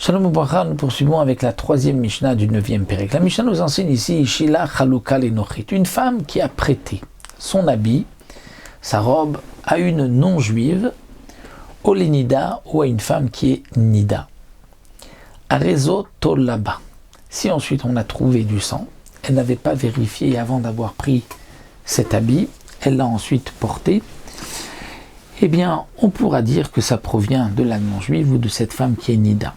Shalom Ubracha, nous poursuivons avec la troisième Mishnah du 9e Pérec. La Mishnah nous enseigne ici, Shila Chaluka Lenochit, une femme qui a prêté son habit, sa robe, à une non-juive, au Nida ou à une femme qui est Nida. Arezo Tolaba. Si ensuite on a trouvé du sang, elle n'avait pas vérifié avant d'avoir pris cet habit, elle l'a ensuite porté, eh bien on pourra dire que ça provient de la non-juive ou de cette femme qui est Nida.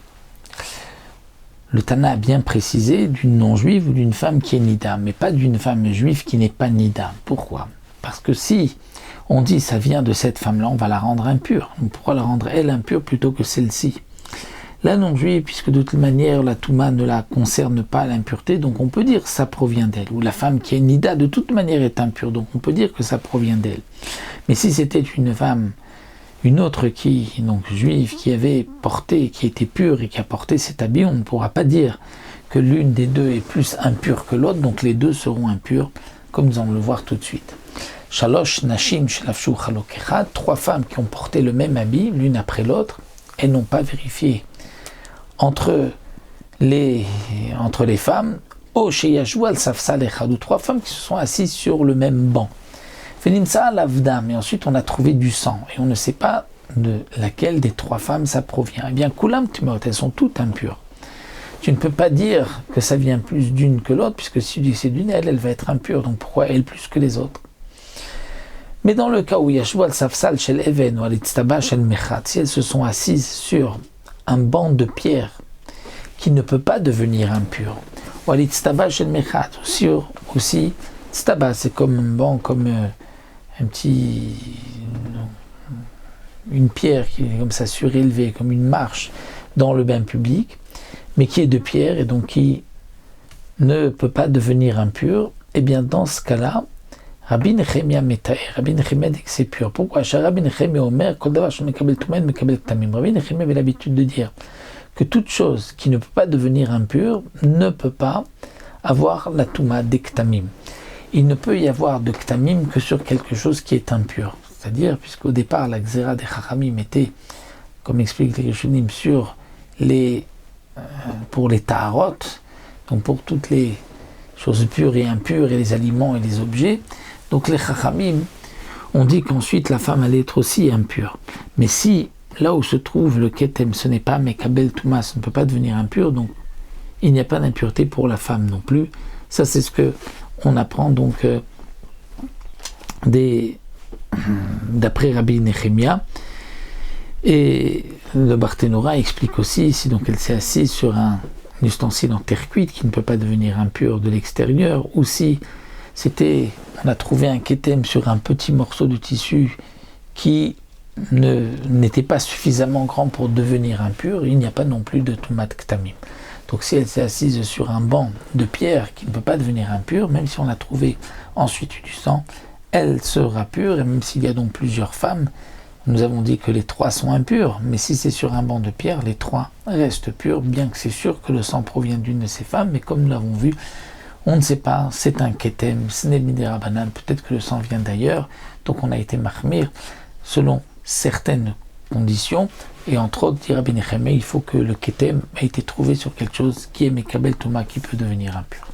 Le Tana a bien précisé d'une non-juive ou d'une femme qui est Nida, mais pas d'une femme juive qui n'est pas Nida. Pourquoi ? Parce que si on dit ça vient de cette femme-là, on va la rendre impure. Donc pourquoi la rendre elle impure plutôt que celle-ci ? La non-juive, puisque de toute manière la Touma ne la concerne pas l'impureté, donc on peut dire que ça provient d'elle. Ou la femme qui est Nida de toute manière est impure, donc on peut dire que ça provient d'elle. Mais si c'était une femme, une autre qui, donc juive, qui avait porté, qui était pure et qui a porté cet habit, on ne pourra pas dire que l'une des deux est plus impure que l'autre, donc les deux seront impures, comme nous allons le voir tout de suite. Shalosh Nashim Shlafshu Chalok Echad, 3 femmes qui ont porté le même habit, l'une après l'autre, elles n'ont pas vérifié entre les femmes, O Sheyashvu al Safsal Echad, ou 3 femmes qui se sont assises sur le même banc. Fenimsa lavdam, et ensuite on a trouvé du sang, et on ne sait pas de laquelle des 3 femmes ça provient. Eh bien, Kulam Tumeot, elles sont toutes impures. Tu ne peux pas dire que ça vient plus d'une que l'autre, puisque si tu dis que c'est d'une, elle va être impure, donc pourquoi elle plus que les autres ? Mais dans le cas où Yashvu al Safsal shel Even ou al Itztaba shel Mechat, si elles se sont assises sur un banc de pierre qui ne peut pas devenir impur, ou al Itztaba shel Mechat, aussi Tztaba, c'est comme un banc, comme une pierre qui est comme ça surélevée, comme une marche dans le bain public, mais qui est de pierre et donc qui ne peut pas devenir impur. Et bien dans ce cas-là, Rabbi Nechemia Metaer, Rabbi Nechemia dit que c'est pur. Pourquoi ? Rabbi Nechemia Omer, Rabbi Nechemia avait l'habitude de dire que toute chose qui ne peut pas devenir impure ne peut pas avoir la Touma d'Ektamim. Il ne peut y avoir de Ktamim que sur quelque chose qui est impur. C'est-à-dire, puisqu'au départ, la Xéra des Chachamim était, comme explique les Rishonim, pour les Taharot, donc pour toutes les choses pures et impures, et les aliments et les objets. Donc les Chachamim ont dit qu'ensuite la femme allait être aussi impure. Mais si, là où se trouve le Ketem, ce n'est pas Mekabel Touma, ça ne peut pas devenir impur, donc il n'y a pas d'impureté pour la femme non plus. Ça, c'est ce que on apprend donc d'après Rabbi Nechemia, et le Barthénora explique aussi, si donc elle s'est assise sur un ustensile en terre cuite qui ne peut pas devenir impur de l'extérieur, ou si on a trouvé un kétem sur un petit morceau de tissu qui n'était pas suffisamment grand pour devenir impur, il n'y a pas non plus de Tumat Ktamim. Donc si elle s'est assise sur un banc de pierre qui ne peut pas devenir impur, même si on a trouvé ensuite du sang, elle sera pure, et même s'il y a donc plusieurs femmes, nous avons dit que les 3 sont impures, mais si c'est sur un banc de pierre, les 3 restent purs, bien que c'est sûr que le sang provient d'une de ces femmes, mais comme nous l'avons vu, on ne sait pas, c'est un ketem, ce n'est ni des rabanan, peut-être que le sang vient d'ailleurs, donc on a été mahmir selon certaines conditions, et entre autres, dit Rabbi Nechemia, il faut que le ketem ait été trouvé sur quelque chose qui est Mekabel Touma, qui peut devenir impur.